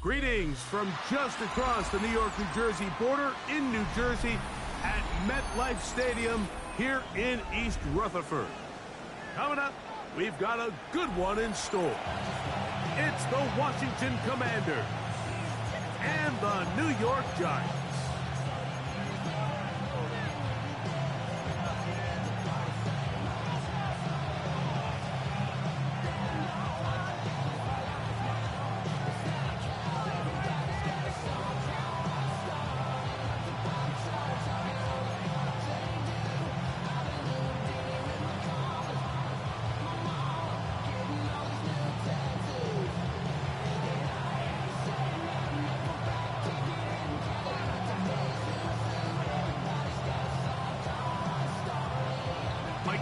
Greetings from just across the New York-New Jersey border in New Jersey at MetLife Stadium here in East Rutherford. Coming up, we've got a good one in store. It's the Washington Commanders and the New York Giants.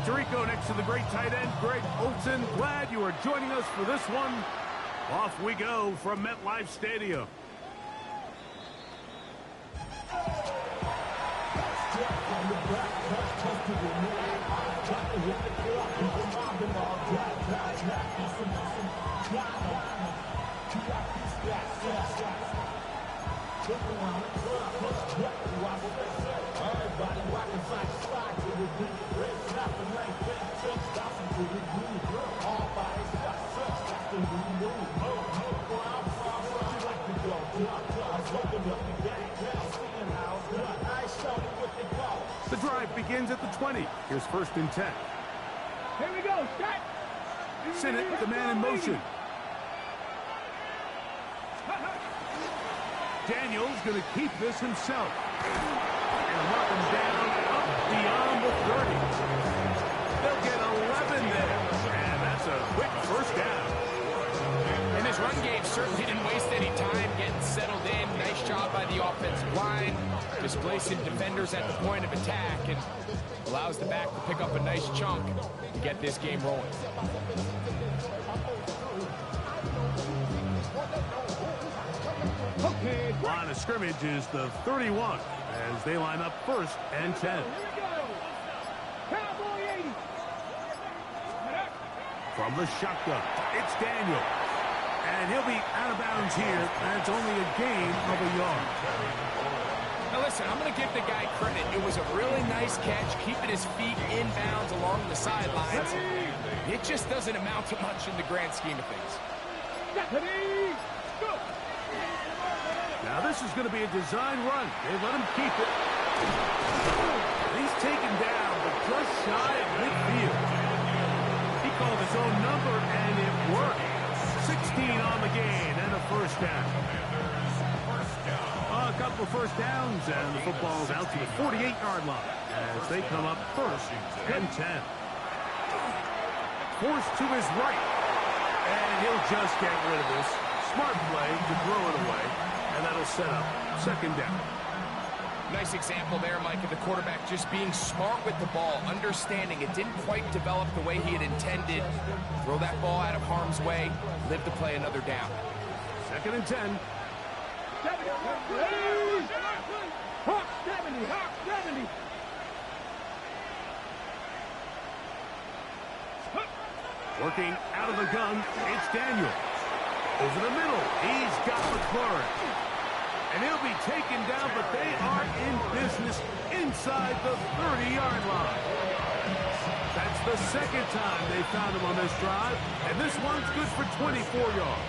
Tirico next to the great tight end, Greg Olsen. Glad you are joining us for this one. Off we go from MetLife Stadium. The drive begins at the 20. Here's 1st and 10. Here we go, set. Sinnott, the man in motion. Daniels going to keep this himself. And mark him down up beyond the 30. They'll get 11 there. And that's a quick 1st down. And his run game certainly didn't waste any time getting settled in. Nice job by the offensive line, displacing defenders at the point of attack, and allows the back to pick up a nice chunk to get this game rolling. Okay. Line of scrimmage is the 31 as they line up 1st and 10. Cowboy 80. From the shotgun, it's Daniel. And he'll be out of bounds here, and it's only a gain of a yard. Now listen, I'm going to give the guy credit. It was a really nice catch, keeping his feet in bounds along the sidelines. It just doesn't amount to much in the grand scheme of things. Now this is going to be a design run. They let him keep it. He's taken down, but just shy of midfield. He called his own number, and it worked. 16 on the gain and a 1st down. A couple of 1st downs, and the football's out to the 48-yard line as they come up 1st and 10. Forced to his right, and he'll just get rid of this. Smart play to throw it away, and that'll set up 2nd down. Nice example there, Mike, of the quarterback just being smart with the ball, understanding it didn't quite develop the way he had intended. Throw that ball out of harm's way, live to play another down. 2nd and 10. 70. Hawk 70. Hawk 70. Working out of the gun, it's Daniel. Over the middle, he's got McLaurin. And he'll be taken down, but they are in business inside the 30-yard line. That's the 2nd time they found him on this drive, and this one's good for 24 yards.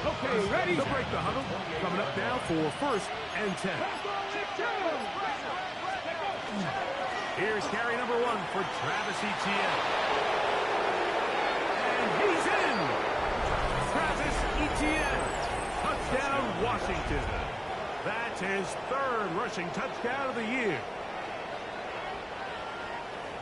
Okay, ready? To break the huddle, coming up now for 1st and 10. Here's carry number 1 for Travis Etienne. And he's in! Travis Etienne. Touchdown, Washington. That's his 3rd rushing touchdown of the year.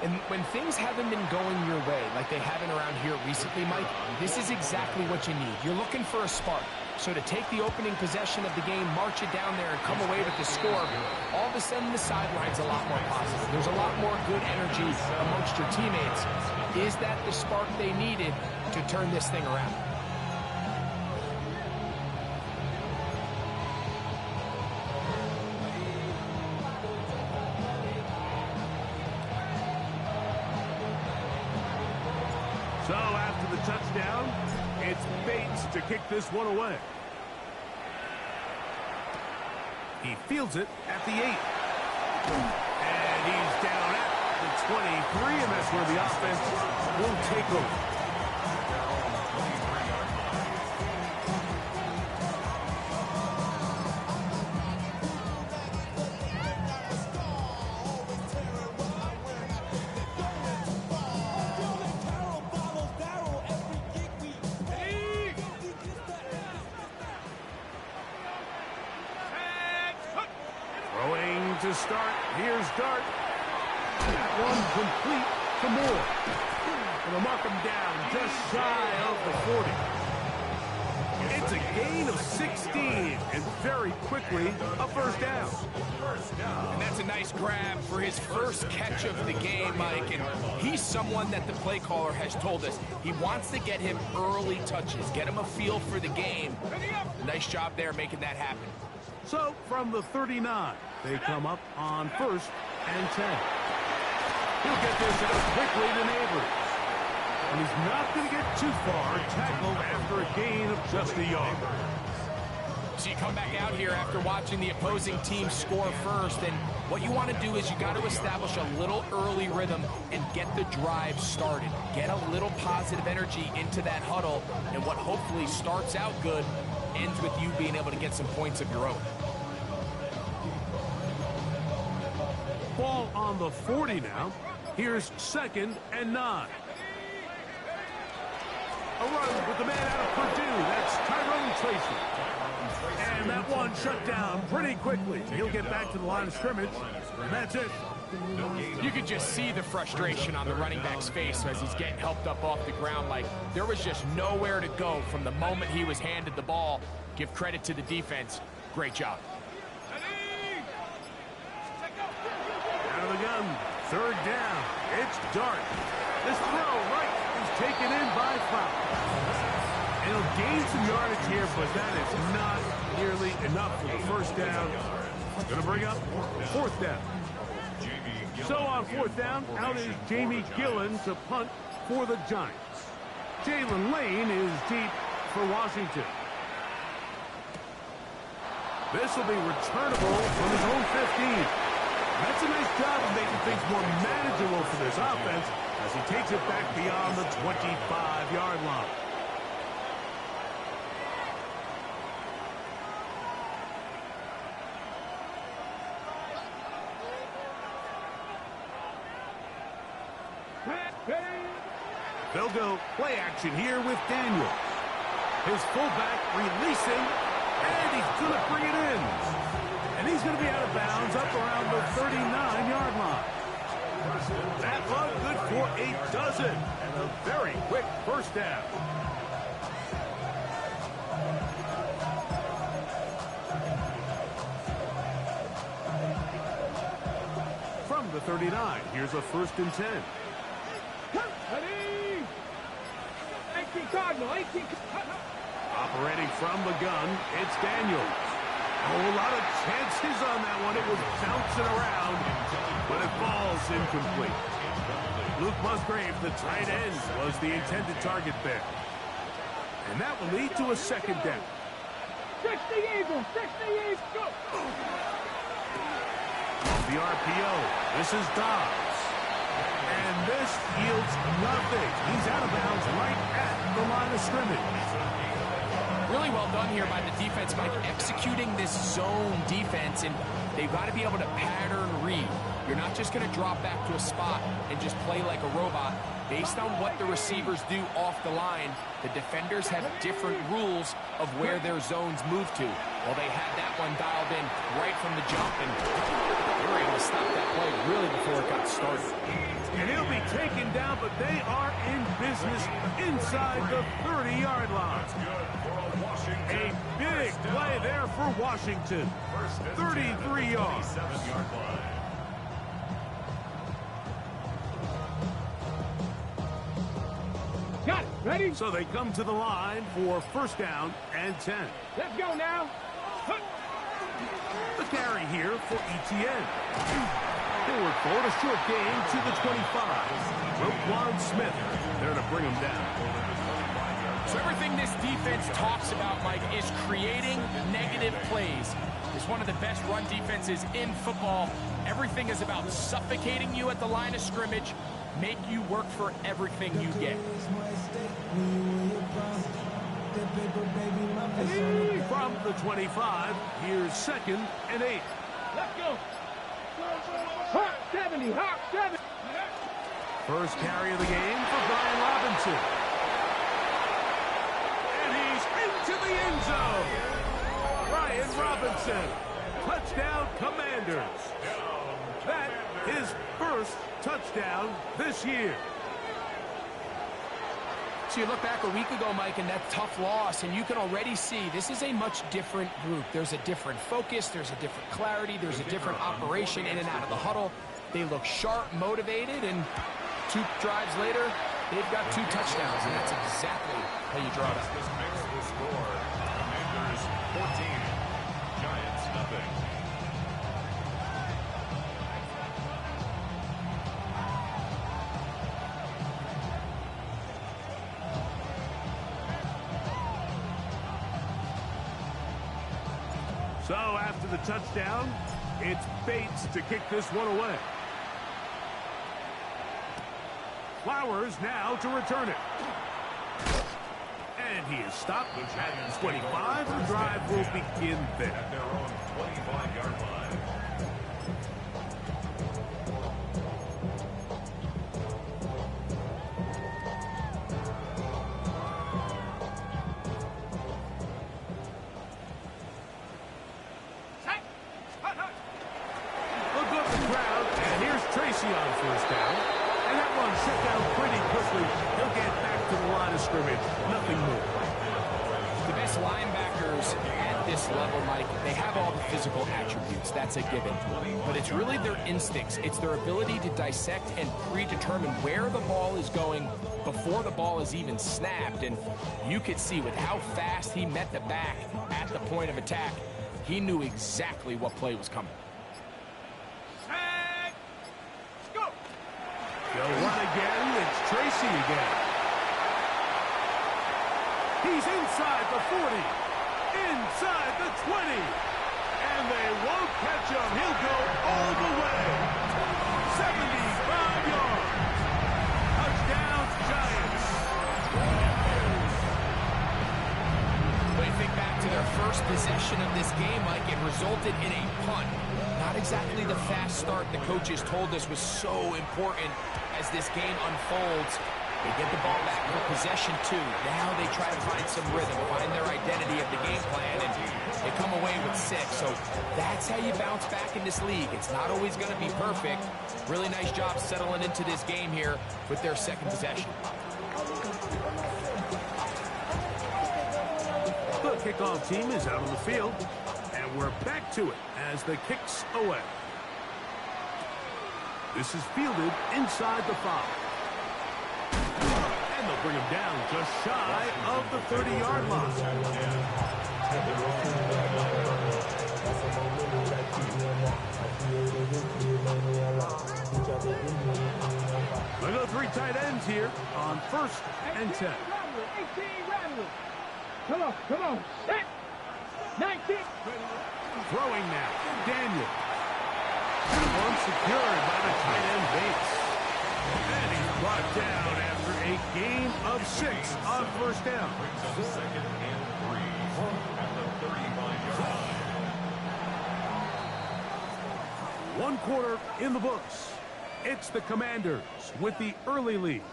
And when things haven't been going your way, like they haven't around here recently, Mike, this is exactly what you need. You're looking for a spark. So to take the opening possession of the game, march it down there, and come away with the score, all of a sudden the sideline's a lot more positive. There's a lot more good energy amongst your teammates. Is that the spark they needed to turn this thing around? So after the touchdown, it's Bates to kick this one away. He fields it at the 8. And he's down at the 23, and that's where the offense will take over. Throwing to start. Here's Dart. That one complete to Moore. And they'll mark him down just shy of the 40. It's a gain of 16, and very quickly a first down. And that's a nice grab for his first catch of the game, Mike. And he's someone that the play caller has told us he wants to get him early touches, get him a feel for the game. Nice job there making that happen. So from the 39, they come up on 1st and 10. He'll get this out quickly to Neighbors. And he's not going to get too far, tackled after a gain of just a yard. So you come back out here after watching the opposing team score first, and what you want to do is you got to establish a little early rhythm and get the drive started. Get a little positive energy into that huddle, and what hopefully starts out good ends with you being able to get some points of your own. Ball on the 40 now. Here's 2nd and 9. A run with the man out of Purdue. That's Tyrone Tracy. And that one shut down pretty quickly. He'll get back to the line of scrimmage. And that's it. You could just see the frustration on the running back's face as he's getting helped up off the ground. Like there was just nowhere to go from the moment he was handed the ball. Give credit to the defense. Great job. Out of the gun. 3rd down. It's Dart. This throw right is taken in by Fowler. And he'll gain some yardage here, but that is not nearly enough for the first down. Going to bring up 4th down. So on 4th down, out is Jamie Gillen to punt for the Giants. Jalen Lane is deep for Washington. This will be returnable from his own 15. That's a nice job of making things more manageable for this offense as he takes it back beyond the 25-yard line. They'll go play action here with Daniel. His fullback releasing, and he's going to bring it in. And he's going to be out of bounds up around the 39-yard line. That one good for a dozen. And a very quick first down. From the 39, here's a 1st and 10. Operating from the gun, it's Daniels. A whole lot of chances on that one. It was bouncing around, but it falls incomplete. Luke Musgrave, the tight end, was the intended target there. And that will lead to a 2nd down. 60 Eagles, 60 Eagles, go! The RPO, this is Dobbs. And this yields nothing. He's out of bounds right at the line of scrimmage. Really well done here by the defense, Mike, executing this zone defense, and they've got to be able to pattern read. You're not just going to drop back to a spot and just play like a robot. Based on what the receivers do off the line, the defenders have different rules of where their zones move to. Well, they had that one dialed in right from the jump, and they were able to stop that play really before it got started. And he'll be taken down, but they are in business inside the 30-yard line. A big play there for Washington. 33 yards. Got it. Ready? So they come to the line for 1st down and 10. Let's go now. The carry here for ETN. Forward for a short gain to the 25. Roquan Smith there to bring him down. So everything this defense talks about, Mike, is creating negative plays. It's one of the best run defenses in football. Everything is about suffocating you at the line of scrimmage, make you work for everything you get. From the 25, here's 2nd and 8. Let's go. Hawk 70, Hawk 70. First carry of the game for Brian Robinson. And he's into the end zone. Brian Robinson. Touchdown, Commanders. That is first touchdown this year. So you look back a week ago, Mike, and that tough loss, and you can already see this is a much different group. There's a different focus, there's a different clarity, there's a different operation in and out of the huddle. They look sharp, motivated, and 2 drives later, they've got 2 touchdowns, and that's exactly how you draw it up. This makes the score. Commanders 14, Giants nothing. So after the touchdown, it's Bates to kick this one away. Flowers now to return it. And he is stopped at 25. The drive will begin there. At their own 25-yard line. Look up the crowd, and here's Tracy on first down. And that one set down pretty quickly. He'll get back to the line of scrimmage. Nothing more. The best linebackers at this level, Mike, they have all the physical attributes. That's a given. But it's really their instincts. It's their ability to dissect and predetermine where the ball is going before the ball is even snapped. And you could see with how fast he met the back at the point of attack, he knew exactly what play was coming. They'll run again. It's Tracy again. He's inside the 40. Inside the 20. And they won't catch him. He'll go all the way. 75 yards. Touchdown, Giants. When you think back to their first possession of this game, Mike, it resulted in a punt. Not exactly the fast start the coaches told us was so important as this game unfolds. They get the ball back for possession 2. Now they try to find some rhythm, find their identity of the game plan, and they come away with 6. So that's how you bounce back in this league. It's not always going to be perfect. Really nice job settling into this game here with their second possession. The kickoff team is out on the field, and we're back to it as the kick's away. This is fielded inside the 5. And they'll bring him down just shy of the 30-yard line. We've got 3 tight ends here on 1st and 10. 18 Rattler. Come on. Set. 19. Throwing now. Daniel. One secured by the tight end Bates. And he's brought down after a gain of 6 on 1st down. Brings up 2nd and 3 at the 35-yard line. 1 quarter in the books. It's the Commanders with the early lead.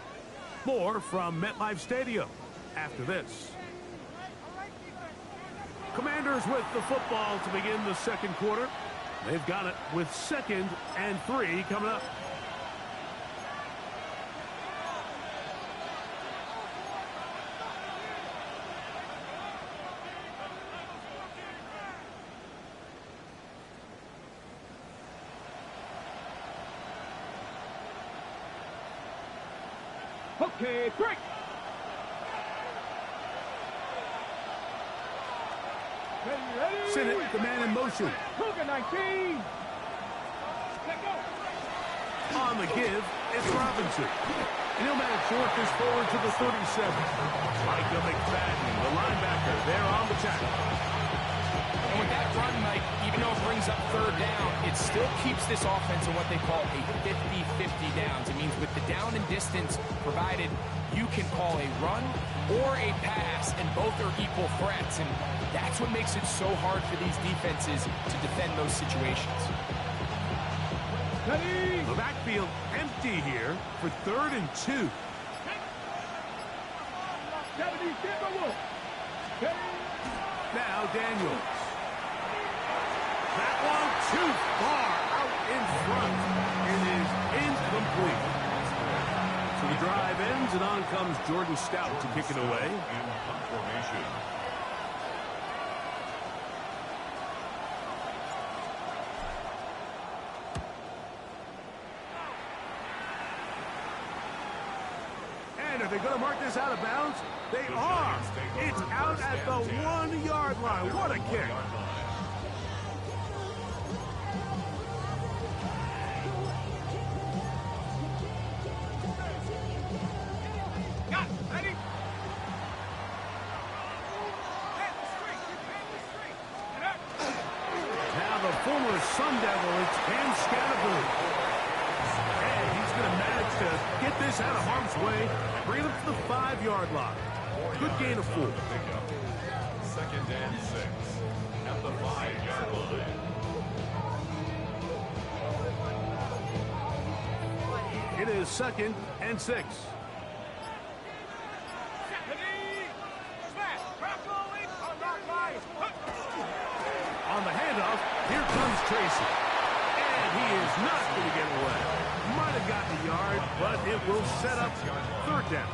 More from MetLife Stadium after this. Commanders with the football to begin the 2nd quarter. They've got it with 2nd and 3 coming up. Okay, break. Ready. Sinnott, the man in motion. Cougar 19. Let go. On the give, it's Robinson. And he'll manage to work this forward to the 37. Micah McFadden, the linebacker, there on the tackle. And with that run, Mike, even though it brings up third down, it still keeps this offense in what they call a 50-50 downs. It means with the down and distance provided, you can call a run or a pass, and both are equal threats. And that's what makes it so hard for these defenses to defend those situations. The backfield empty here for 3rd and 2. Now Daniels. That one too far out in front. It is incomplete. So the drive ends, and on comes Jordan Stout to kick it away. In punt formation. And are they going to mark this out of bounds? They are. It's out at the 1-yard line. What a kick. Now the former Sun Devil, it's Cam Scattergood. And he's going to manage to get this out of harm's way, bring it up to the 5-yard line. Good gain of 4. 2nd and 6 at the 5-yard line. It is 2nd and 6. On the handoff, here comes Tracy. And he is not going to get away. Might have gotten a yard, but it will set up 3rd down.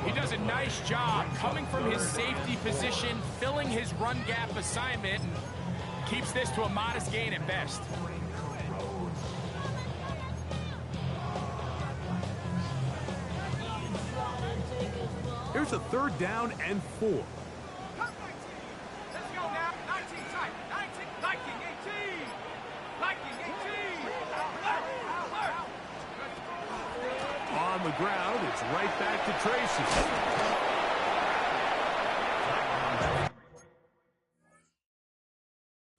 He does a nice job coming from his safety position, filling his run gap assignment, and keeps this to a modest gain at best. Here's a 3rd down and 4. Let's go now. 19 tight. 19. Liking 18. Liking 18. On the ground, it's right back to Tracy.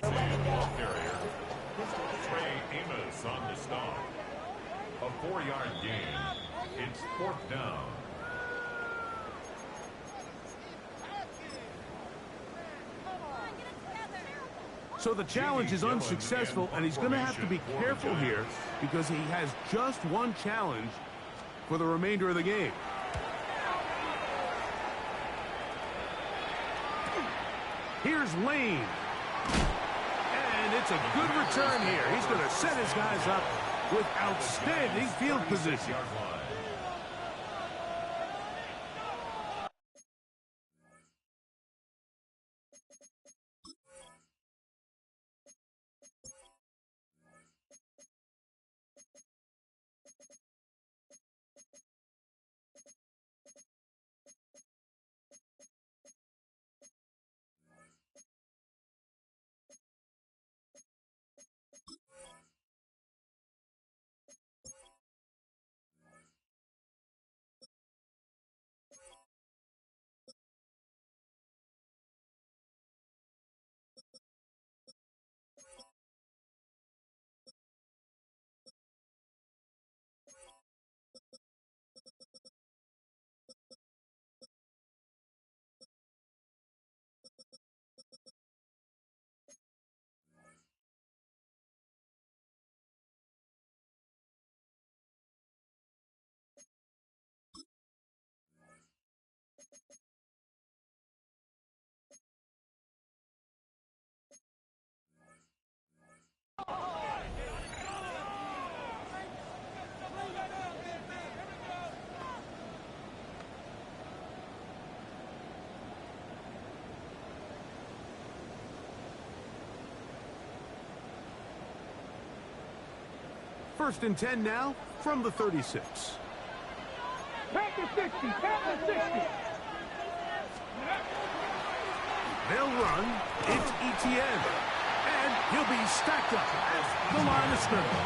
Ball carrier. Trey Amos on the stop. A 4-yard gain. It's 4th down. So the challenge is unsuccessful, and he's going to have to be careful here because he has just one challenge for the remainder of the game. Here's Lane. And it's a good return here. He's going to set his guys up with outstanding field position. First and 10 now from the 36. Pack the 60. Pack the 60. They'll run. It's ETN. And He'll be stacked up at the line of scrimmage.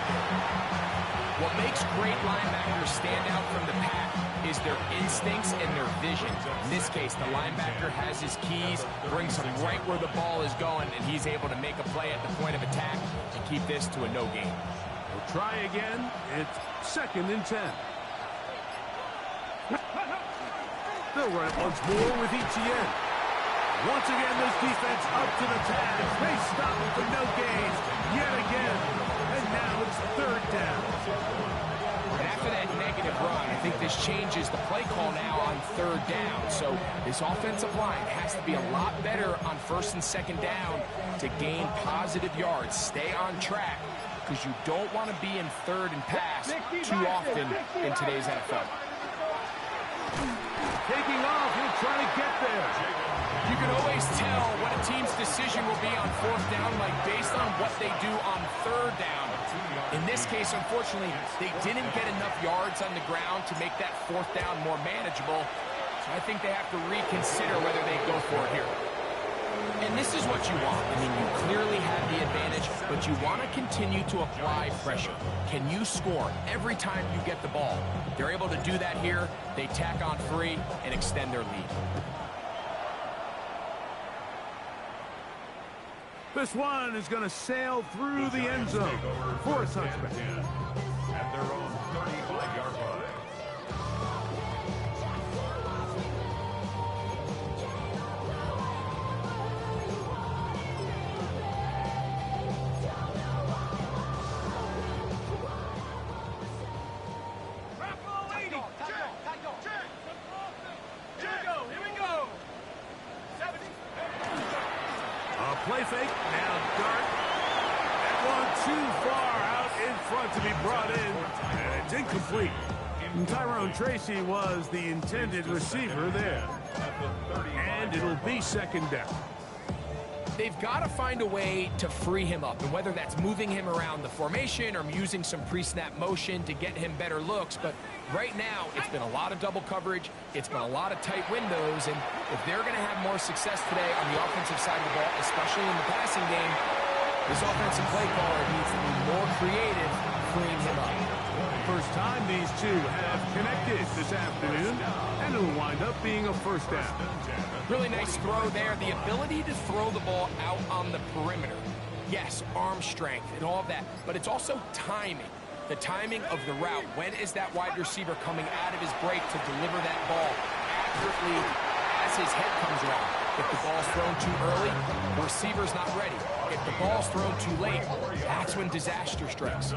What makes great linebackers stand out from the pack is their instincts and their vision. In this case, the linebacker has his keys, brings him right where the ball is going, and he's able to make a play at the point of attack and keep this to a no gain. We'll try again. It's 2nd and 10. They'll run it once more with Etienne. Once again, this defense up to the task. They stop it for no gain yet again. And now it's 3rd down. And after that negative run, I think this changes the play call now on 3rd down. So this offensive line has to be a lot better on 1st and 2nd down to gain positive yards. Stay on track, because you don't want to be in 3rd and pass too often in today's NFL. Taking off, he'll try to get there. You can always tell what a team's decision will be on 4th down, like based on what they do on 3rd down. In this case, unfortunately, they didn't get enough yards on the ground to make that 4th down more manageable. So I think they have to reconsider whether they go for it here. And this is what you want. I mean, you clearly have the advantage, but you want to continue to apply pressure. Can you score every time you get the ball? They're able to do that here. They tack on 3 and extend their lead. This one is going to sail through the end zone for a touchback. At their own 35-yard line. Play fake, now Dart. That one too far out in front to be brought in, and it's incomplete. And Tyrone Tracy was the intended receiver there. And it'll be 2nd down. They've got to find a way to free him up, and whether that's moving him around the formation or using some pre-snap motion to get him better looks. But right now, it's been a lot of double coverage. It's been a lot of tight windows, and if they're going to have more success today on the offensive side of the ball, especially in the passing game, this offensive play caller needs to be more creative freeing him up. First time these two have connected this afternoon, and it'll wind up being a 1st down. Really nice throw there. The ability to throw the ball out on the perimeter. Yes, arm strength and all of that, but it's also timing. The timing of the route. When is that wide receiver coming out of his break to deliver that ball accurately as his head comes around? If the ball's thrown too early, the receiver's not ready. If the ball's thrown too late, that's when disaster strikes.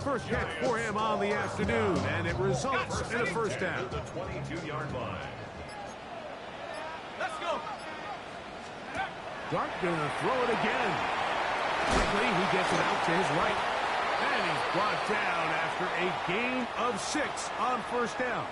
First catch for him on the afternoon, and it results in a 1st down. The 22-yard line. Let's go. Dart gonna throw it again. Quickly, he gets it out to his right. And he's brought down after a gain of 6 on 1st down.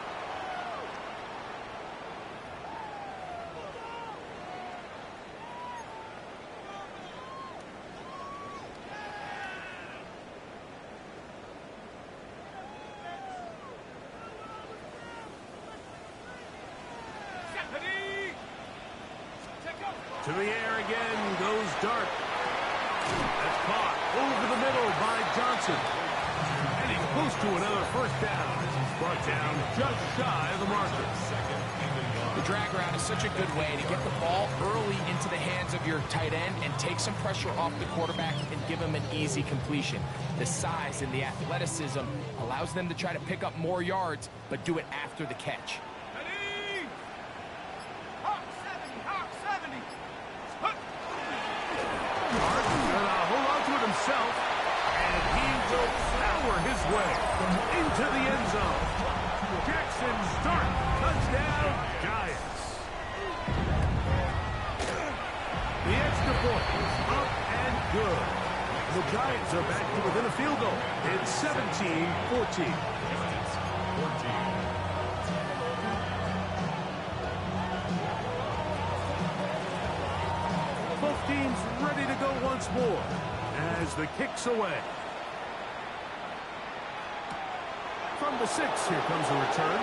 To the air again goes Dart. That's caught over the middle by Johnson. And he's close to another 1st down. He's brought down just shy of the marker. The drag route is such a good way to get the ball early into the hands of your tight end and take some pressure off the quarterback and give him an easy completion. The size and the athleticism allows them to try to pick up more yards, but do it after the catch. Dart gonna hold on to it himself, and he will power his way into the end zone. Jackson Dart, touchdown, Giants. The extra point is up and good. The Giants are back to within a field goal. It's 17-14. Both teams ready to go once more as the kick's away. From the 6, here comes a return.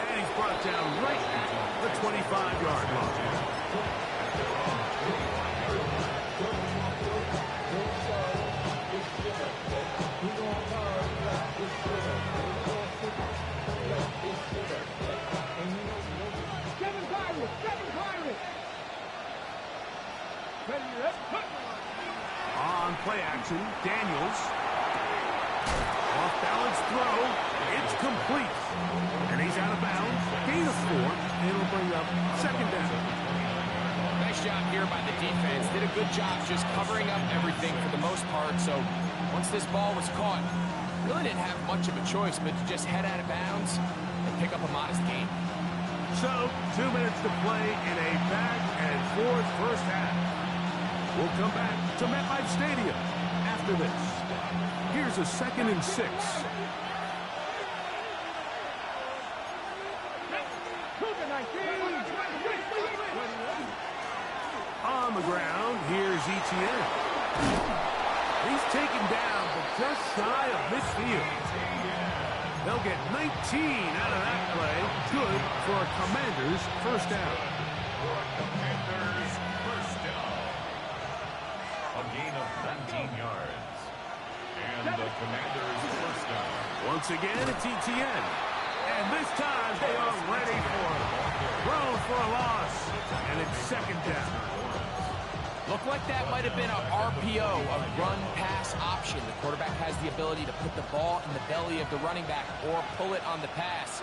And he's brought down right at the 25-yard line. On play action, Daniels. Off-balance throw. It's complete. And he's out of bounds. Gain of 4. It'll bring up second down. Nice job here by the defense. Did a good job just covering up everything for the most part. So once this ball was caught, really didn't have much of a choice but to just head out of bounds and pick up a modest gain. So, 2 minutes to play in a back-and-forth first half. We'll come back to MetLife Stadium after this. Here's a 2nd and 6. On the ground, here's Etienne. He's taken down, but just shy of midfield. They'll get 19 out of that play. Good for a Commanders first down. Commanders first down. A gain of 19 yards. And the Commanders first down. Once again, it's Etienne. And this time they are ready for it. Throw for a loss. And it's second down. Looked like that might have been an RPO, a run-pass option. The quarterback has the ability to put the ball in the belly of the running back or pull it on the pass.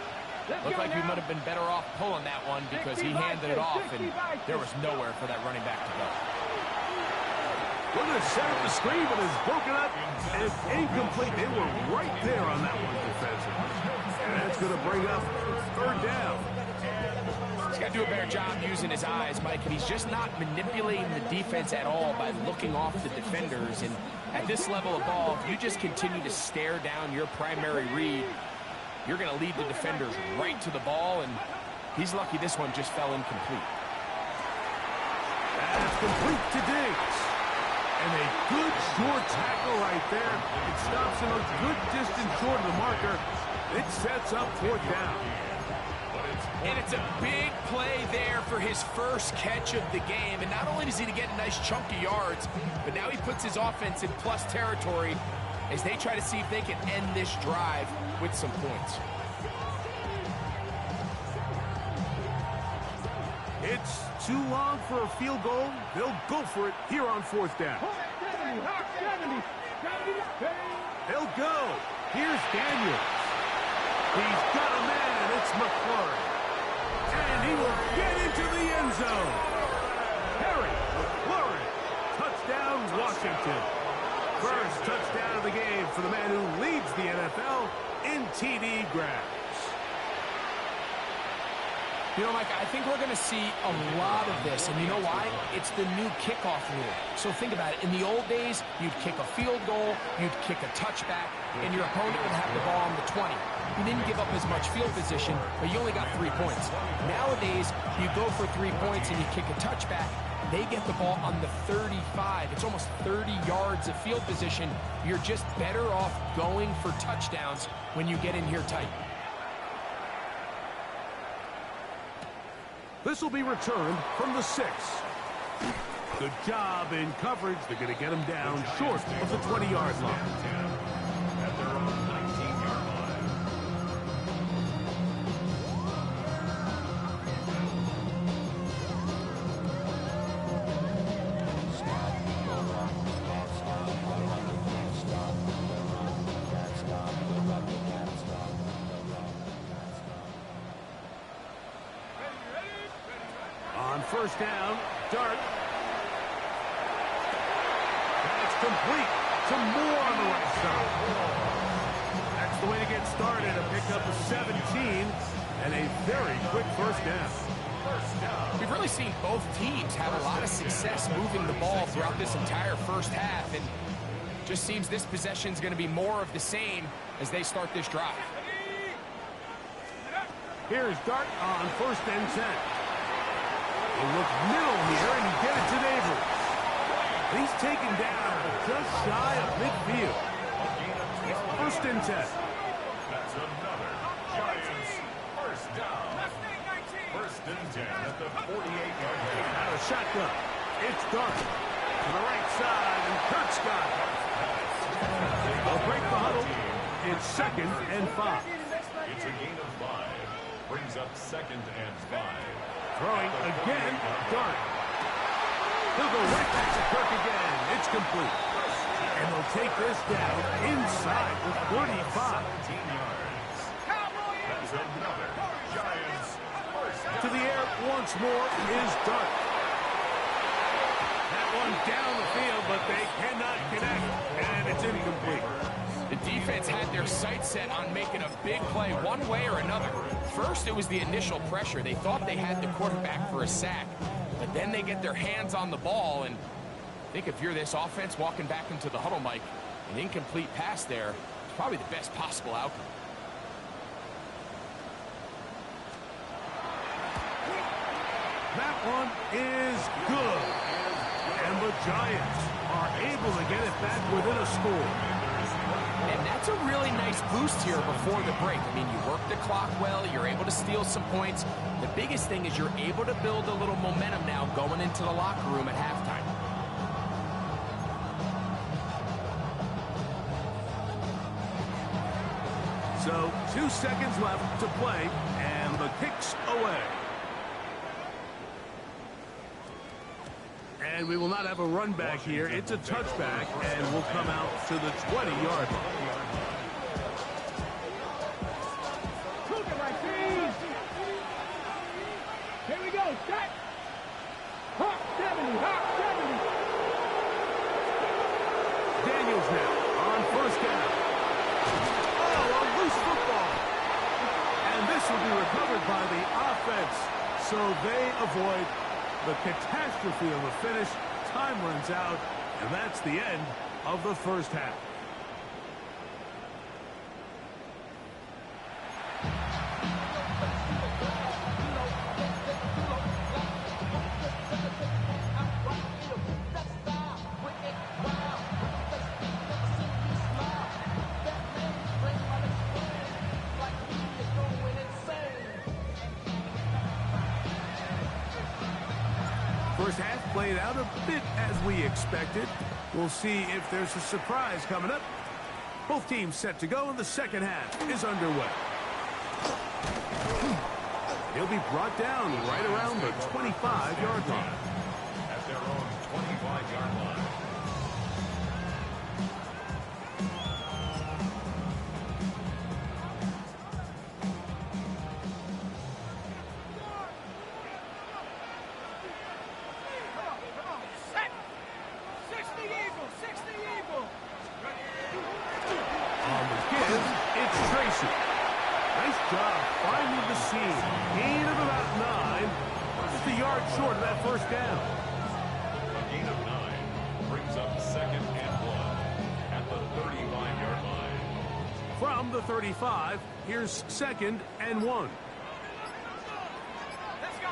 Looked like he might have been better off pulling that one because he handed it off, and there was nowhere for that running back to go. We're going to set up the screen, but it's broken up, and it's incomplete. They were right there on that one defensively. And that's going to bring up third down. He's got to do a better job using his eyes, Mike, and he's just not manipulating the defense at all by looking off the defenders. And at this level of ball, if you just continue to stare down your primary read, you're going to lead the defenders right to the ball, and he's lucky this one just fell incomplete. That's complete to Diggs. And a good short tackle right there. It stops him a good distance short of the marker. It sets up fourth down. And it's a big play there for his first catch of the game. And not only does he get a nice chunk of yards, but now he puts his offense in plus territory as they try to see if they can end this drive with some points. It's too long for a field goal. They'll go for it here on fourth down. They'll go. Here's Daniels. He's got a man. It's McLaurin. And he will get into the end zone. Harry McLaurin. Touchdown, Washington. First touchdown of the game for the man who leads the NFL in TD grabs. You know, Mike, I think we're going to see a lot of this, and you know why? It's the new kickoff rule. So think about it. In the old days, you'd kick a field goal, you'd kick a touchback, and your opponent would have the ball on the 20. You didn't give up as much field position, but you only got 3 points. Nowadays, you go for 3 points and you kick a touchback, they get the ball on the 35. It's almost 30 yards of field position. You're just better off going for touchdowns when you get in here tight. This will be returned from the 6. Good job in coverage. They're going to get him down short of the 20-yard line. At their own 19-yard line. On first down, Dart. That's complete. Some more on the right side. That's the way to get started. A pickup of 17 and a very quick first down. We've really seen both teams have a lot of success moving the ball throughout this entire first half, and just seems this possession is going to be more of the same as they start this drive. Here's Dart on first and 10. They look middle here, and he get it to Neighbors. He's taken down just shy of midfield. First and 10. That's another Giants first down. First and 10 at the 48-yard line. Out of shotgun. It's Dart. to the right side, and Kurt's got it. They'll break the huddle. It's 2nd and 5. It's a gain of 5. Brings up 2nd and 5. Throwing again, Dart. He'll go right back to Kirk again. It's complete. And they'll take this down inside the 35. 17 yards. That's another Giants first down. To the air once more is Dart. That one down the field, but they cannot connect, and it's incomplete. The defense had their sights set on making a big play one way or another. First, it was the initial pressure. They thought they had the quarterback for a sack, but then they get their hands on the ball, and I think if you're this offense walking back into the huddle, Mike, an incomplete pass there is probably the best possible outcome. That one is good. And the Giants are able to get it back within a score. And that's a really nice boost here before the break. I mean, you work the clock well, you're able to steal some points. The biggest thing is you're able to build a little momentum now going into the locker room at halftime. So 2 seconds left to play, and the kick's away. And we will not have a run back here. It's a touchback, and we'll come out to the 20-yard line. Here we go, set. Hop 70, hop 70. Daniels now on 1st down. Oh, a loose football. And this will be recovered by the offense. So they avoid the catastrophe of the finish. Time runs out, and that's the end of the first half. First half played out a bit as we expected. We'll see if there's a surprise coming up. Both teams set to go, and the second half is underway. He'll be brought down right around the 25-yard line. At their own 25-yard line. On the give, it's Tracy. Nice job finding the seam. Gain of about 9. Just a yard short of that first down. A gain of 9 brings up 2nd and 1 at the 35-yard line. From the 35, here's 2nd and 1. Let's go.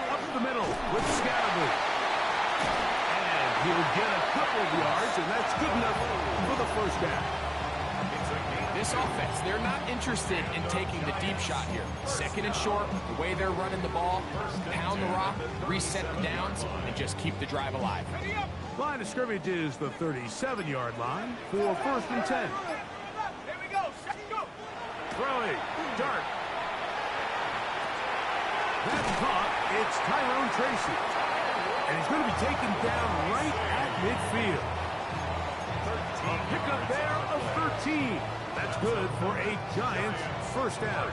Up the middle with Scatterby. And he'll get a couple of yards, and that's good enough for the first down. This offense, they're not interested in taking the deep shot here. 2nd and short, the way they're running the ball, pound the rock, reset the downs, and just keep the drive alive. Line of scrimmage is the 37-yard line for 1st and 10. Here we go. Set, go. Throwing. Dart. That's caught. It's Tyrone Tracy. And he's going to be taken down right at midfield. A pickup there of 13. That's good for a Giants first down.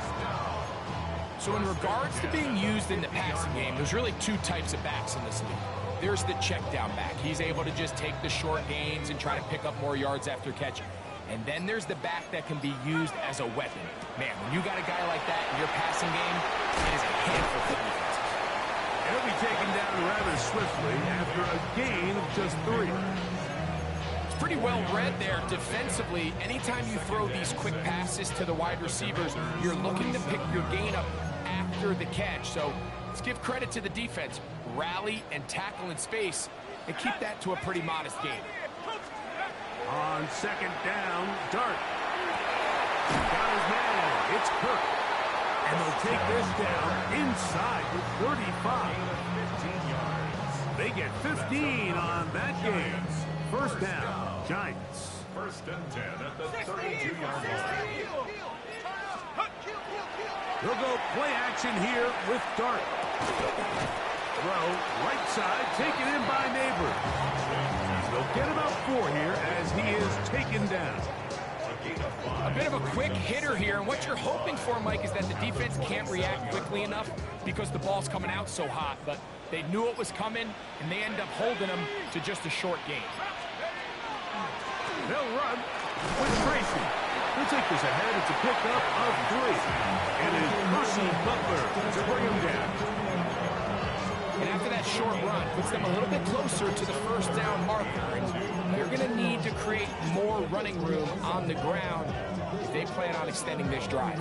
So in regards to being used in the passing game, there's really 2 types of backs in this league. There's the check down back. He's able to just take the short gains and try to pick up more yards after catch. And then there's the back that can be used as a weapon. Man, when you got a guy like that in your passing game, it is a handful for defenses. He'll be taken down rather swiftly after a gain of just 3. Pretty well read there defensively. Anytime you throw these quick passes to the wide receivers, you're looking to pick your gain up after the catch. So let's give credit to the defense. Rally and tackle in space and keep that to a pretty modest game. On 2nd down, Dart. Got his man. It's Kirk. And they'll take this down inside the 35. 15 yards. They get 15 on that game. First down, Giants. First and 10 at the 32-yard line. They'll go play action here with Dart. Throw, right side, taken in by Neighbor. They'll get about 4 here as he is taken down. A bit of a quick hitter here, and what you're hoping for, Mike, is that the defense can't react quickly enough because the ball's coming out so hot. But they knew it was coming, and they end up holding them to just a short gain. They'll run with Tracy. He'll take this ahead. It's a pickup of 3. It is Russell Butler to bring him down. And after that short run, puts them a little bit closer to the first down marker. And they're going to need to create more running room on the ground if they plan on extending this drive.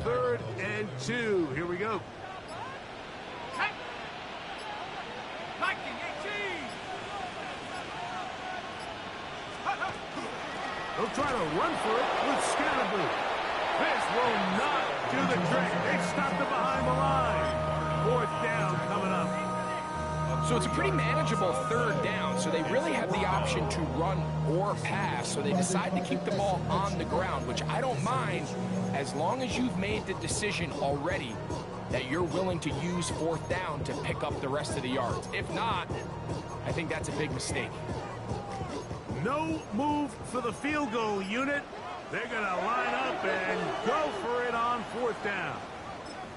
Third and 2. Here we go. Liking 18. They'll try to run for it with Scatterboo. This will not do the trick. They stopped it behind the line. 4th down coming up. So it's a pretty manageable 3rd down, so they really have the option to run or pass, so they decide to keep the ball on the ground, which I don't mind as long as you've made the decision already that you're willing to use 4th down to pick up the rest of the yards. If not, I think that's a big mistake. No move for the field goal unit. They're going to line up and go for it on 4th down.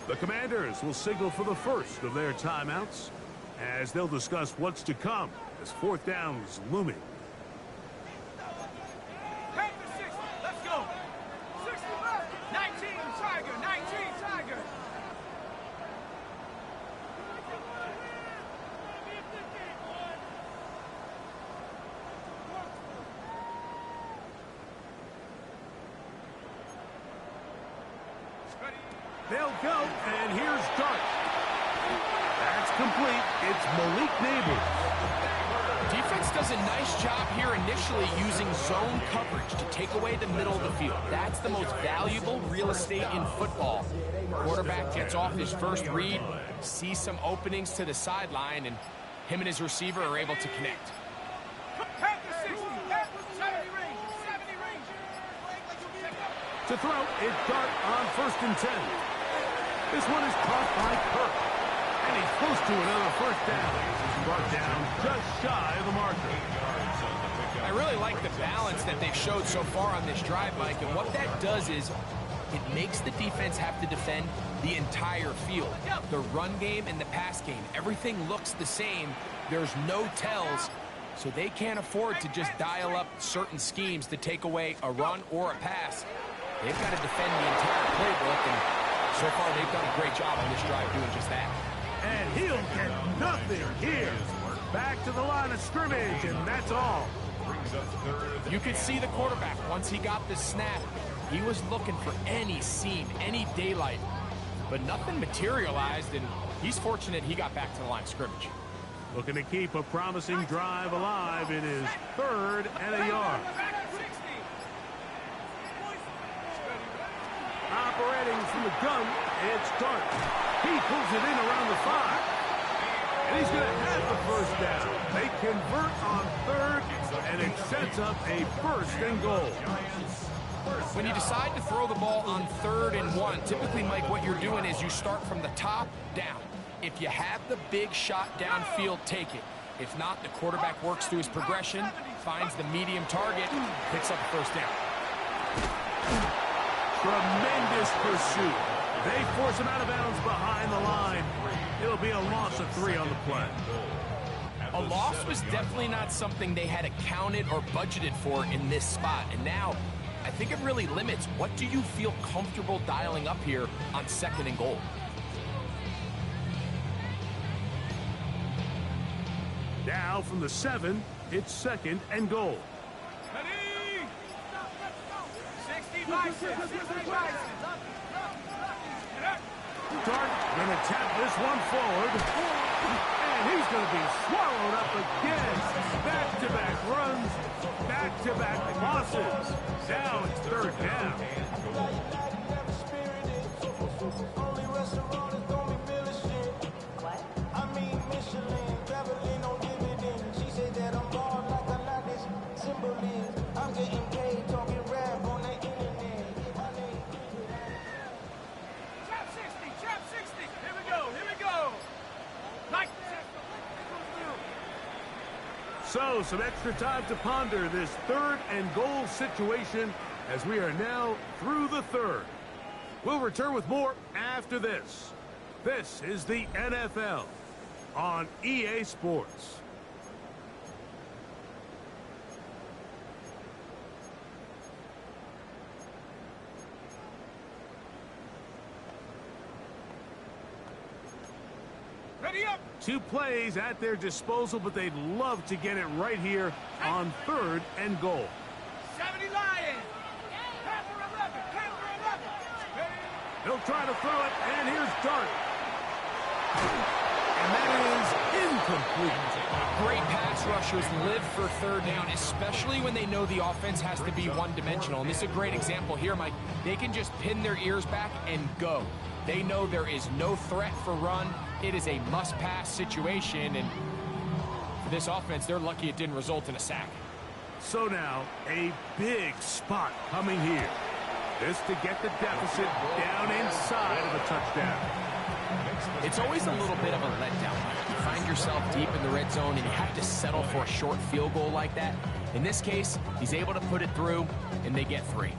The Commanders will signal for the first of their timeouts as they'll discuss what's to come as 4th down is looming. Head to 60. Let's go. 65. 19 Tiger. 19 Tiger. They'll go, and here's Dart. That's complete. It's Malik Neighbors. Defense does a nice job here initially using zone coverage to take away the middle of the field. That's the most valuable real estate in football. Quarterback gets off his first read, sees some openings to the sideline, and him and his receiver are able to connect. Head to 60. Head to 70 range. 70 range. To throw, it's Dart on 1st and 10. This one is caught by Kirk. And he's close to another 1st down. He's brought down just shy of the marker. I really like the balance that they've showed so far on this drive, Mike, and what that does is it makes the defense have to defend the entire field. The run game and the pass game, everything looks the same. There's no tells, so they can't afford to just dial up certain schemes to take away a run or a pass. They've got to defend the entire playbook, and so far they've done a great job on this drive doing just that. And he'll get nothing here. Back to the line of scrimmage, and that's all. You could see the quarterback, once he got the snap, he was looking for any seam, any daylight, but nothing materialized, and he's fortunate he got back to the line of scrimmage. Looking to keep a promising drive alive. It is 3rd and a yard. Operating from the gun, it's Dart. He pulls it in around the 5. And he's going to have the 1st down. They convert on 3rd, and it sets up a 1st and goal. When you decide to throw the ball on 3rd and 1, typically, Mike, what you're doing is you start from the top down. If you have the big shot downfield, take it. If not, the quarterback works through his progression, finds the medium target, picks up the 1st down. Tremendous pursuit. They force him out of bounds behind the line. It'll be a loss of 3 on the play. A loss was definitely not something they had accounted or budgeted for in this spot. And now, I think it really limits what do you feel comfortable dialing up here on 2nd and goal. Now from the 7, it's 2nd and goal. 60 by 6. 60 by 6. Dart going to tap this one forward. And he's going to be swallowed up again. Back-to-back runs, back-to-back losses. Now it's 3rd down. So, some extra time to ponder this 3rd and goal situation as we are now through the 3rd. We'll return with more after this. This is the NFL on EA Sports. Ready up. 2 plays at their disposal, but they'd love to get it right here on 3rd and goal. 70 Lions. Panther 11. Panther 11. He'll try to throw it, and here's Dart. And that is incomplete. Great pass rushers live for 3rd down, especially when they know the offense has to be one-dimensional. And this is a great example here, Mike. They can just pin their ears back and go. They know there is no threat for run. It is a must-pass situation, and for this offense, they're lucky it didn't result in a sack. So now, a big spot coming here. This to get the deficit down inside of a touchdown. It's always a little bit of a letdown. You find yourself deep in the red zone, and you have to settle for a short field goal like that. In this case, he's able to put it through, and they get 3.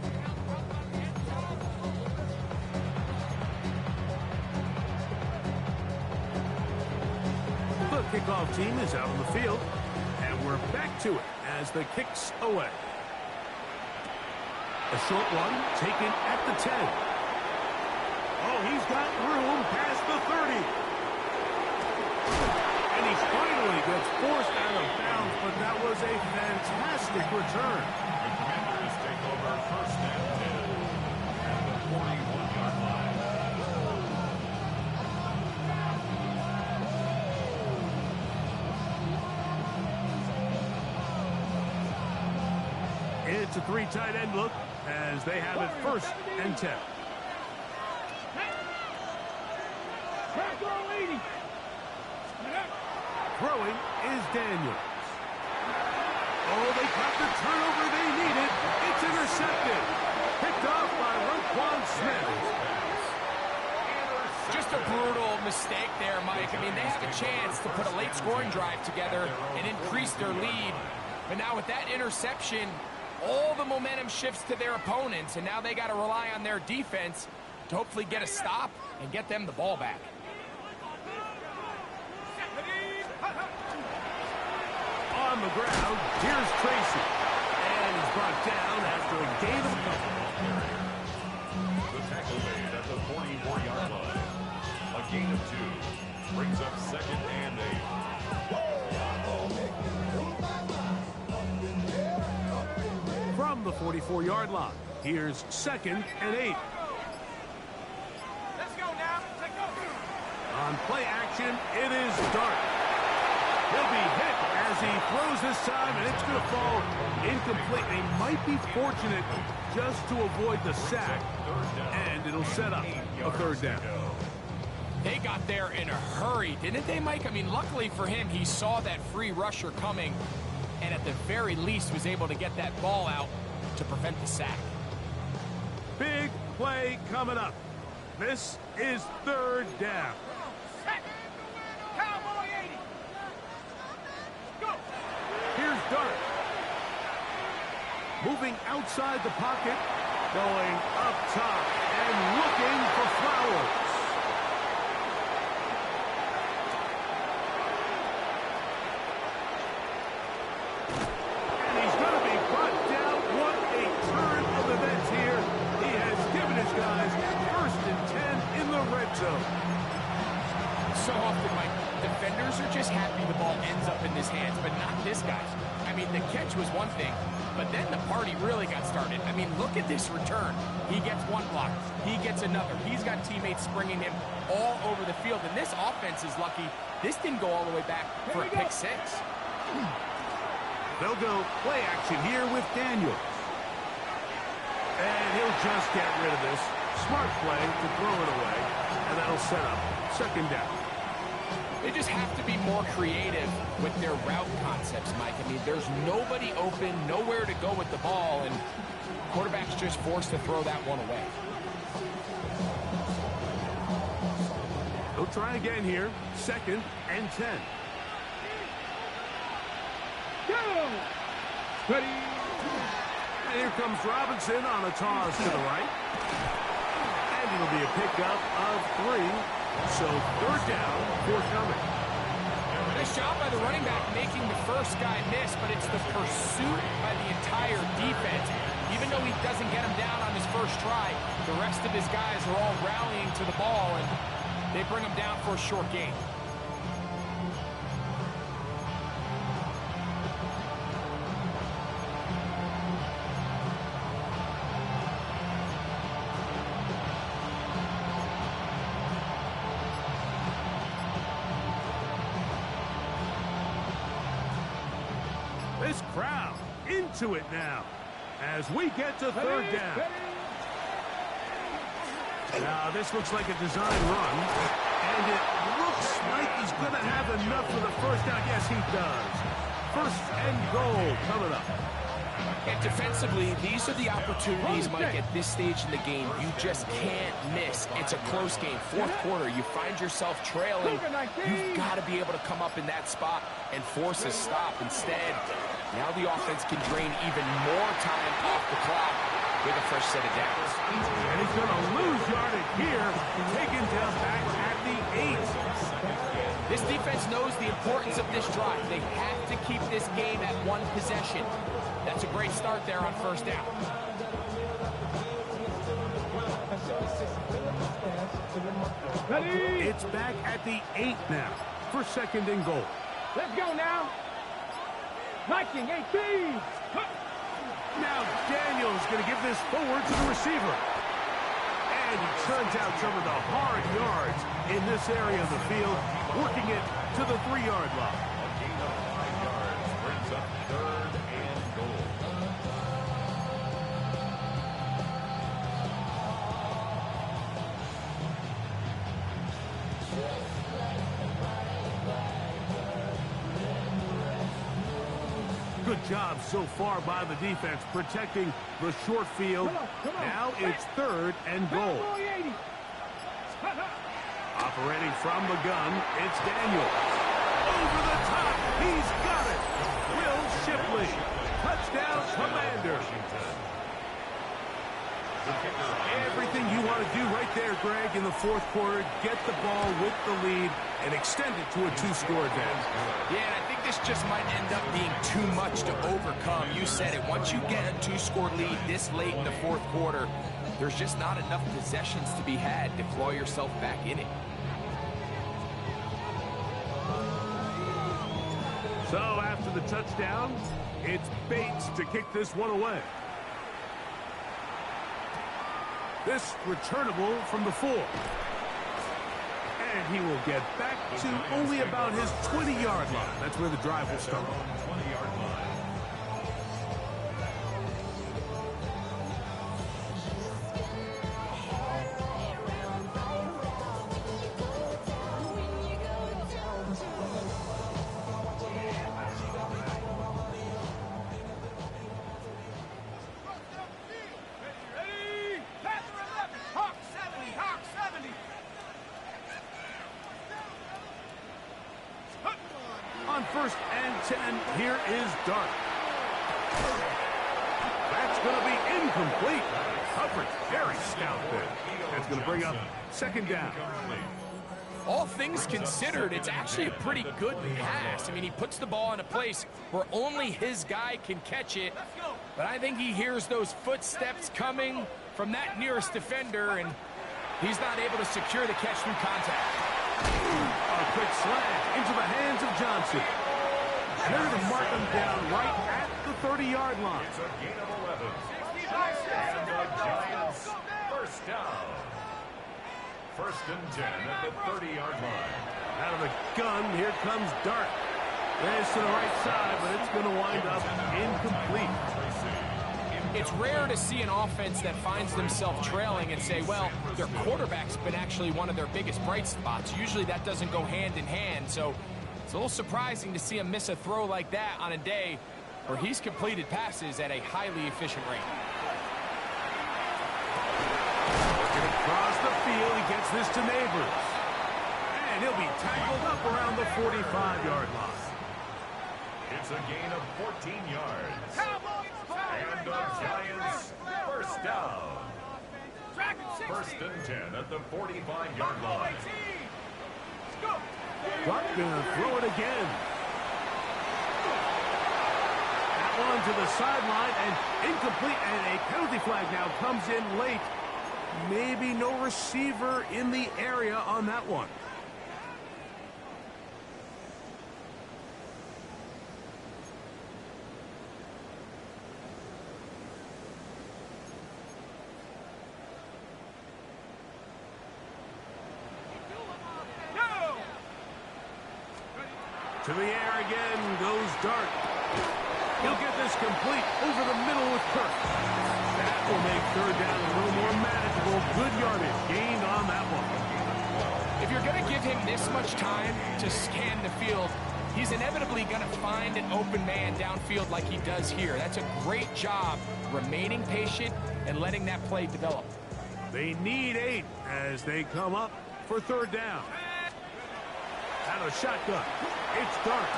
Kickoff team is out on the field, and we're back to it as the kick's away. A short one taken at the 10. Oh, he's got room past the 30. And he finally gets forced out of bounds, but that was a fantastic return. The Commanders take over 1st and 10 at the 41-yard line. It's a 3 tight end look as they have it 1st and 10. Throwing is Daniels. Oh, they caught the turnover they needed. It's intercepted. Picked off by Roquan Smith. Just a brutal mistake there, Mike. I mean, they have a chance to put a late scoring drive together and increase their lead. But now with that interception, all the momentum shifts to their opponents, and now they got to rely on their defense to hopefully get a stop and get them the ball back. On the ground, here's Tracy. And he's brought down after a gain of a couple. The tackle made at the 44-yard line. A gain of 2 brings up 2nd and 8. From the 44-yard line, here's 2nd and 8. Let's go now. Let's go. On play action, it is Dart. He'll be hit as he throws this time, and it's going to fall incomplete. They might be fortunate just to avoid the sack, and it'll set up a 3rd down. They got there in a hurry, didn't they, Mike? I mean, luckily for him, he saw that free rusher coming, and at the very least was able to get that ball out to prevent the sack. Big play coming up. This is 3rd down. Cowboy 80. Go. Here's Dart. Moving outside the pocket, going up top and looking for Flowers. And he's going to be brought down. What a turn of events here. He has given his guys 1st and 10 in the red zone. So often, Mike, defenders are just happy the ball ends up in his hands, but not this guy's. I mean, the catch was one thing, but then the party really got started. I mean, look at this return. He gets one block. He gets another. He's got teammates springing him all over the field, and this offense is lucky. This didn't go all the way back for a pick 6. They'll go play action here with Daniels. And he'll just get rid of this. Smart play to throw it away, and that'll set up 2nd down. They just have to be more creative with their route concepts, Mike. I mean, there's nobody open, nowhere to go with the ball, and quarterback's just forced to throw that one away. They'll try again here. 2nd and 10. Go! Ready? And here comes Robinson on a toss to the right. And it'll be a pickup of 3. So third down, forthcoming. Nice job by the running back making the first guy miss, but it's the pursuit by the entire defense. Even though he doesn't get him down on his first try, the rest of his guys are all rallying to the ball, and they bring him down for a short gain. This crowd into it now as we get to third down. Now, this looks like a design run, and it looks like he's going to have enough for the first down. Yes, he does. First and goal coming up. And defensively, these are the opportunities, Mike, at this stage in the game. You just can't miss. It's a close game. Fourth quarter, you find yourself trailing. You've got to be able to come up in that spot and force a stop. Instead, now the offense can drain even more time off the clock with a fresh set of downs. And he's going to lose yardage here, taken down back at the 8. This defense knows the importance of this drive. They have to keep this game at one possession. That's a great start there on first down. Ready? It's back at the 8 now for second and goal. Let's go now. Viking 18. Now Daniel's going to give this forward to the receiver. And he turns out some of the hard yards in this area of the field, working it to the 3-yard line. A gain of 5 yards brings up third and goal. Good job so far by the defense protecting the short field. Come on. Now it's third and goal. Operating from the gun, it's Daniel. Over the top, he's got it. Will Shipley. Touchdown, Commanders. Everything you want to do right there, Greg, in the fourth quarter, get the ball with the lead and extend it to a 2-score advantage. Yeah, and I think this just might end up being too much to overcome. You said it. Once you get a 2-score lead this late in the fourth quarter, there's just not enough possessions to be had to claw yourself back in it. So after the touchdown, it's Bates to kick this one away. This returnable from the 4. And he will get back to only about his 20-yard line. That's where the drive will start. 20-yard line. Ready? Panther 11. Hawk 70. Hawk 70. On first and 10, here is Dart. That's going to be incomplete. Coverage very stout there. That's going to bring up second down. All things considered, it's actually a pretty good pass. I mean, he puts the ball in a place where only his guy can catch it. But I think he hears those footsteps coming from that nearest defender, and he's not able to secure the catch through contact. A quick slant into the hands of Johnson. And they're going to mark him down right at the 30-yard line. It's a gain of 11. And the Giants first down. First and 10 at the 30-yard line. Out of the gun, here comes Dart. There's to the right side, but it's going to wind up incomplete. It's rare to see an offense that finds themselves trailing and say, well, their quarterback's been actually one of their biggest bright spots. Usually that doesn't go hand in hand, so it's a little surprising to see him miss a throw like that on a day where he's completed passes at a highly efficient rate. Looking across the field, he gets this to Neighbors. And he'll be tackled up around the 45-yard line. It's a gain of 14 yards. Cowboys, And the Giants first down. Dragon 60. First and 10 at the 45-yard line. Let's go. Dart gonna throw it again. That one to the sideline and incomplete, and a penalty flag now comes in late. Maybe no receiver in the area on that one. To the air again goes Dart. He'll get this complete over the middle with Kirk. That will make third down a little more manageable. Good yardage gained on that one. If you're going to give him this much time to scan the field, he's inevitably going to find an open man downfield like he does here. That's a great job remaining patient and letting that play develop. They need 8 as they come up for third down. Out of shotgun, it's Dart.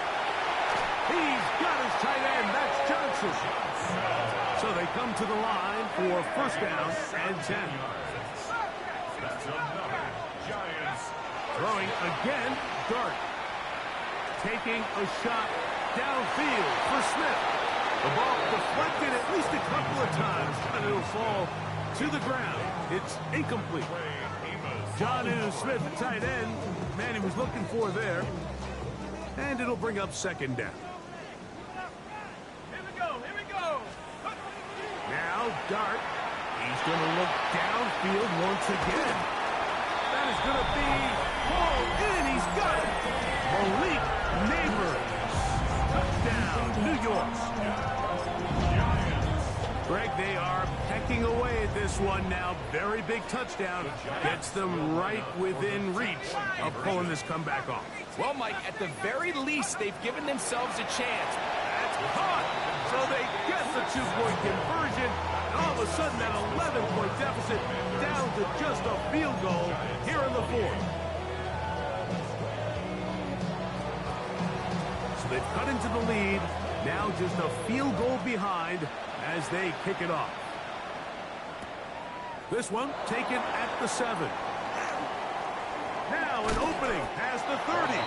He's got his tight end. That's Johnson. So they come to the line for first down and 10. That's another Giants. Throwing again, Dart. Taking a shot downfield for Smith. The ball deflected at least a couple of times, and it'll fall to the ground. It's incomplete. Jonnu Smith, the tight end, man he was looking for there. And it'll bring up second down. Here we go. Here we go. Now Dart. He's going to look downfield once again. That is going to be pulled in. He's got it. Malik Neighbors. Touchdown, New York. Greg, they are pecking away at this one now. Very big touchdown. Gets them right within reach of pulling this comeback off. Well, Mike, at the very least, they've given themselves a chance. That's caught. So they get the 2-point conversion. And all of a sudden, that 11-point deficit down to just a field goal here in the fourth. So they've cut into the lead. Now just a field goal behind as they kick it off. This one taken at the 7. Now an opening past the 30.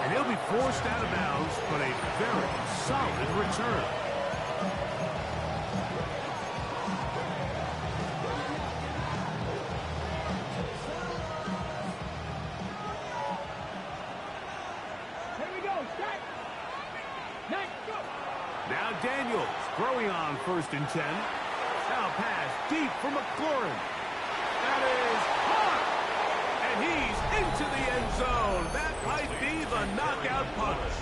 And he'll be forced out of bounds, but a very solid return. Here we go. Start. Next, go. Now Daniels throwing on first and 10. Now pass deep for McLaurin. That is caught. And he's into the end zone. That might be the knockout punch.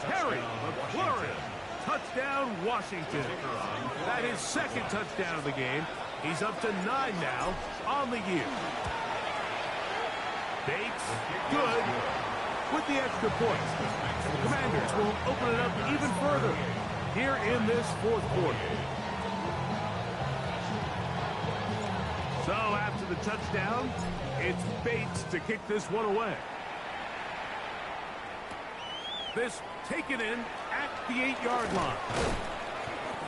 Terry McLaurin. Touchdown, Washington. That is second touchdown of the game. He's up to 9 now on the year. Bates, good, with the extra points. The Commanders will open it up even further here in this fourth quarter. So after the touchdown, it's Bates to kick this one away. This taken in at the 8-yard line.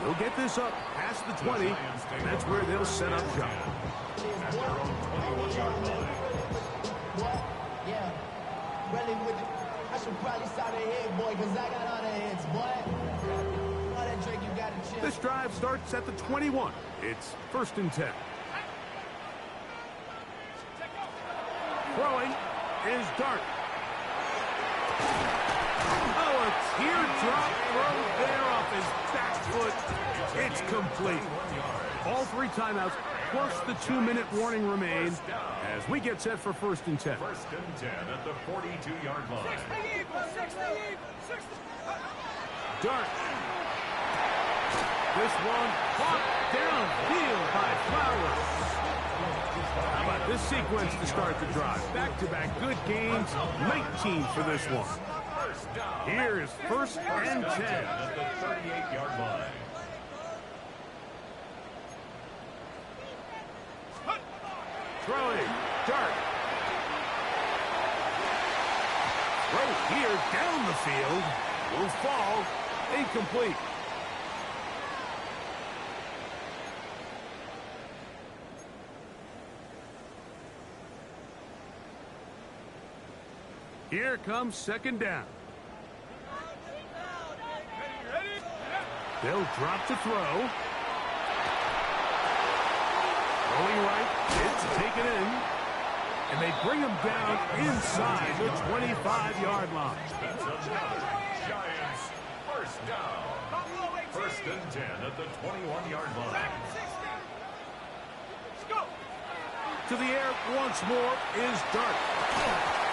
They'll get this up past the 20, and that's where they'll set up shop. At their own 21-yard line. Yeah, really with it. I should probably start a head, boy, because I got all the heads, boy. All that drink you got to chill. This drive starts at the 21. It's first and 10. Throwing is Dart. Oh, a teardrop throw there off his back foot. It's complete. All 3 timeouts plus the 2-minute warning remain as we get set for first and 10. First and 10 at the 42-yard line. 60. Dart. This one caught downfield by Flowers. How about this sequence to start the drive? Back-to-back good gains, 19 for this one. Here's first and 10. At the 38-yard line. Throwing, Dart. Throw here down the field. will fall incomplete. Here comes second down. They'll drop to throw. Rolling right, it's taken in. And they bring him down inside the 25-yard line. Giants first down. First and 10 at the 21-yard line. Let's go. To the air once more is Dart.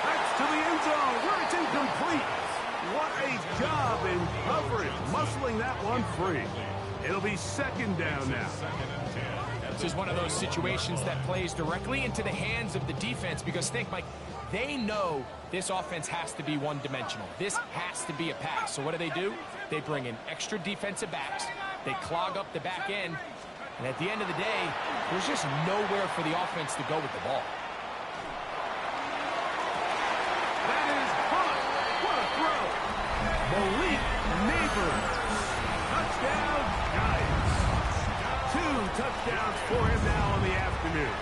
That's to the end zone where it's incomplete. What a job in coverage, muscling that one free. It'll be second down now. This is one of those situations that plays directly into the hands of the defense because think, Mike, they know this offense has to be one-dimensional. This has to be a pass. So what do? They bring in extra defensive backs. They clog up the back end. And at the end of the day, there's just nowhere for the offense to go with the ball. That is hot. What a throw. Malik Neighbors. Touchdown, Giants. 2 touchdowns for him now in the afternoon.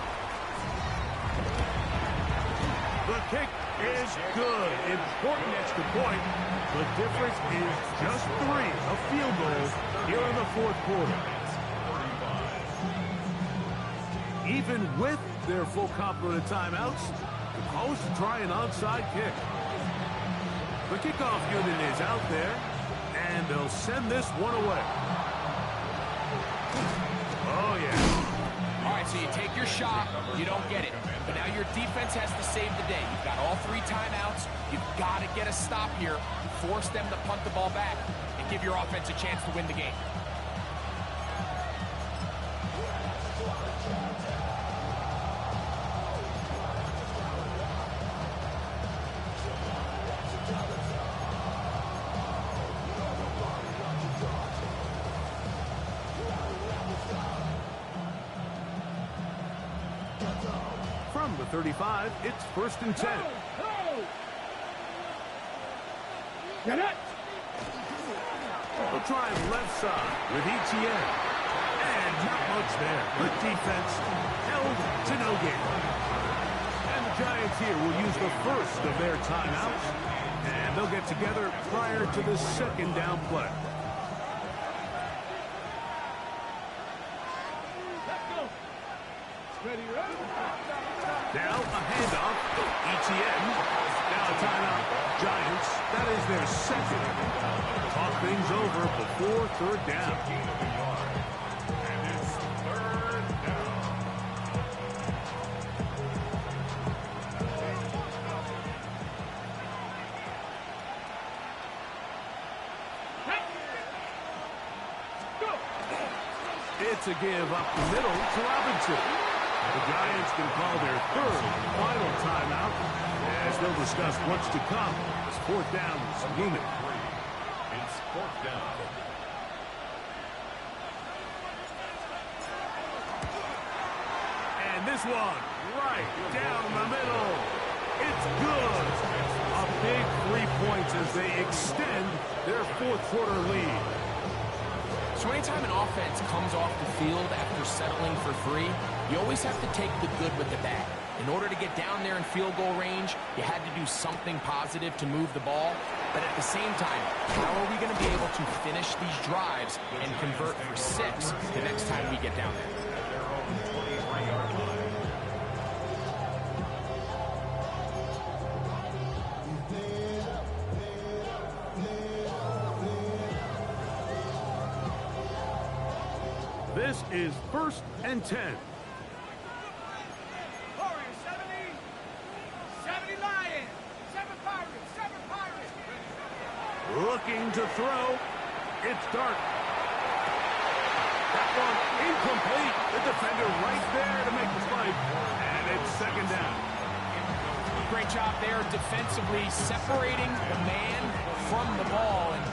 The kick is good. Important extra point. The difference is just 3, a field goal here in the fourth quarter. Even with their full complement of timeouts, the call is to try an onside kick. The kickoff unit is out there, and they'll send this one away. Oh, yeah. All right, so you take your shot, you don't get it. But now your defense has to save the day. You've got all 3 timeouts. You've got to get a stop here, force them to punt the ball back, and give your offense a chance to win the game. From the 35, it's first and 10. Get it. They'll try left side with ETN. And not much there. Good defense held to no gain. And the Giants here will use the first of their timeouts. And they'll get together prior to the second down play. Now a handoff. ETN. Now a timeout. Giants. That is their second. Talk things over before third down. And it's third down. It's a give up the middle to Robinson. The Giants can call their third and final timeout as they'll discuss what's to come as fourth down is looming. It's fourth down. And this one right down the middle. It's good. A big 3 points as they extend their fourth quarter lead. So anytime an offense comes off the field after settling for 3, you always have to take the good with the bad. In order to get down there in field goal range, you had to do something positive to move the ball. But at the same time, how are we going to be able to finish these drives and convert for 6 the next time we get down there? This is first and 10. Warriors, 70. 70 Lions. 7 Pirates. 7 Pirates. Looking to throw. It's Dart. That one incomplete. The defender right there to make the spike. And it's second down. Great job there defensively, separating the man from the ball. And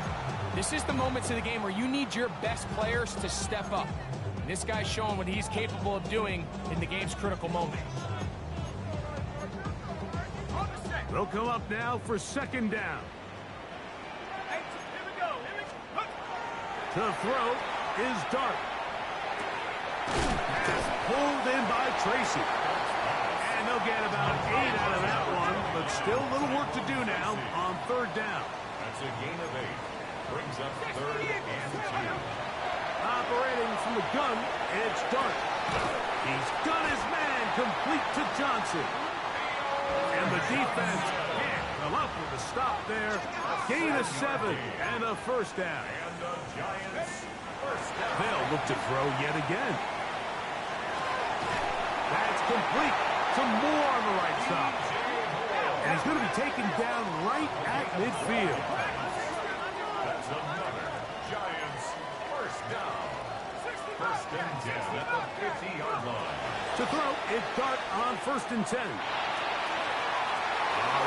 this is the moments of the game where you need your best players to step up. And this guy's showing what he's capable of doing in the game's critical moment. They'll come up now for second down. To throw is Dart. Pass pulled in by Tracy. And they'll get about 8 out of that one, but still a little work to do now on third down. That's a gain of 8. Brings up third and 2. Operating from the gun, it's Dart. He's got his man complete to Johnson. And the defense can't come up with a stop there. Gain of 7 and a first down. And the Giants first down. They'll look to throw yet again. That's complete. Some more on the right side. And he's going to be taken down right at midfield. That's another Giants first down. First and 10 at the 50-yard line. To throw, it's Dart on first and 10.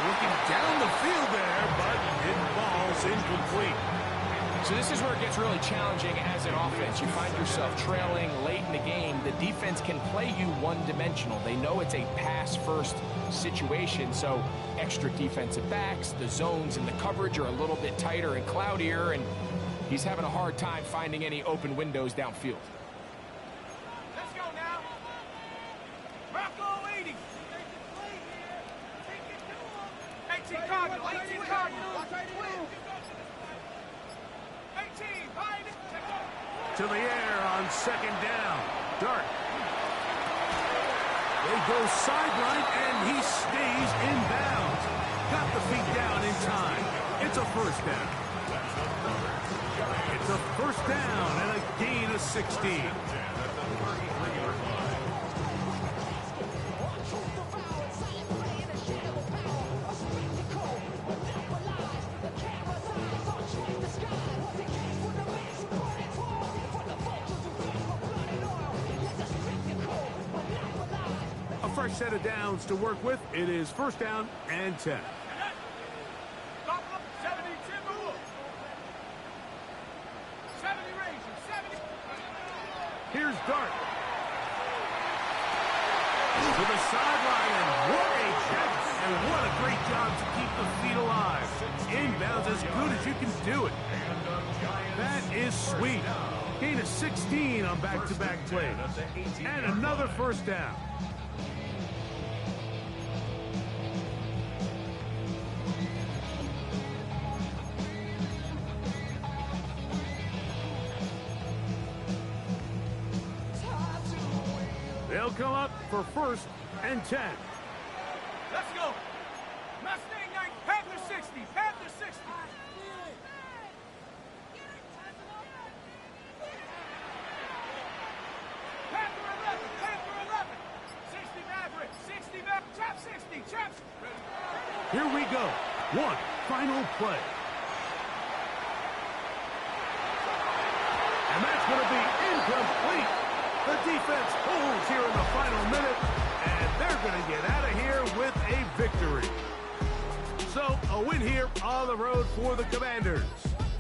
Looking down the field there, but it falls incomplete. So this is where it gets really challenging as an offense. You find yourself trailing late in the game. The defense can play you one-dimensional. They know it's a pass-first situation, so extra defensive backs, the zones and the coverage are a little bit tighter and cloudier, and he's having a hard time finding any open windows downfield. Let's go now. Rocco 80. 18 Cardinal. 18 Cardinal. 18 behind it. To the air on second down. Dart. They go sideline, and he stays in bounds. Got the feet down in time. It's a first down. It's a first down and a gain of 16. Fresh set of downs to work with. It is first down and 10. 70 Timberwolves. 70 Rangers. 70. Here's Dart. To the sideline, and what a check, and what a great job to keep the feet alive. Inbounds as good as you can do it. That is sweet. Gain of 16 on back-to-back plays. And another first down. They'll come up for first and 10. Let's go. Mustang 9. Panther 60. Panther 60. Panther 11. Panther 11. 60 Maverick. 60 Maverick. Trap 60. Traps. Here we go. One final play. And that's going to be incomplete. The defense holds here in the final minute, and they're going to get out of here with a victory. So, a win here on the road for the Commanders.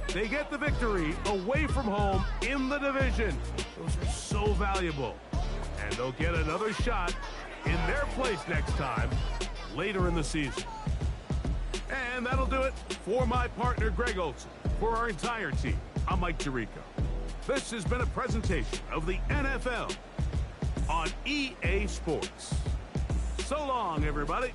They get the victory away from home in the division. Those are so valuable. And they'll get another shot in their place next time, later in the season. And that'll do it for my partner, Greg Olson. For our entire team, I'm Mike Tirico. This has been a presentation of the NFL on EA Sports. So long, everybody.